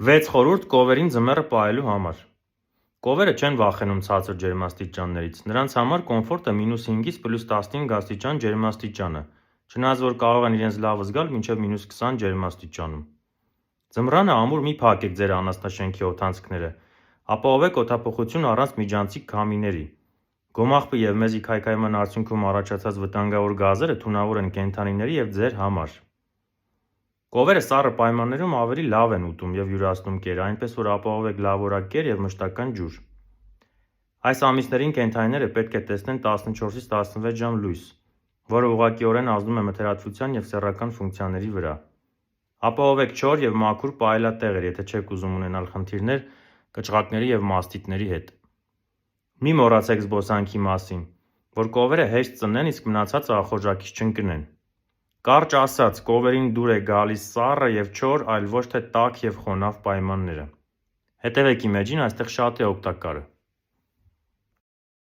6 խորհուրդ կովերին ձմեռը պահելու համար։ Կովերը չեն վախենում ցածր ջերմաստիճաններից, նրանց համար կոմֆորտը -5-ից +15 աստիճան ջերմաստիճան է, չնայած որ կարող են իրենց լավ զգալ մինչև -20 ջերմաստիճանում։ Ձմռանը ամուր մի փակեք ձեր անասնաշենքի օդանցքները, ապահովեք օդափոխություն առանց միջանցիկ քամիների։ Գոմաղբի և մեզի քայքայման արդյունքում առաջացած վտանգավոր գազերը թունավոր են կենդանիների և ձեր համար։ Կովերը սառը պայմաններում ավելի լավ են ուտում և յուրացնում կերը, այնպես որ ապահովեք լավորակ կեր և մշտական ջուր։ Այս ամիսներին կենդանիները պետք է տեսնեն 14-ից 16 ժամ լույս, որը ուղղակիորեն ազդում է մթերատվության և սեռական ֆունկցիաների վրա։ Ապահովեք չոր և մաքուր պահելատեղեր, եթե չեք ուզում ունենալ խնդիրներ կճղակների և մաստիտների հետ։ Մի մոռացեք զբոսանքի մասին, որ կովերը հեշտ ծնեն, իսկ մնացածը ախորժակից չընկնեն։ Կարճ ասած, կովերին դուր է գալիս սառը և չոր, այլ ոչ թե տաք և խոնավ պայմանները։ Հետևեք իմ էջին, այստեղ շատ է օգտակարը։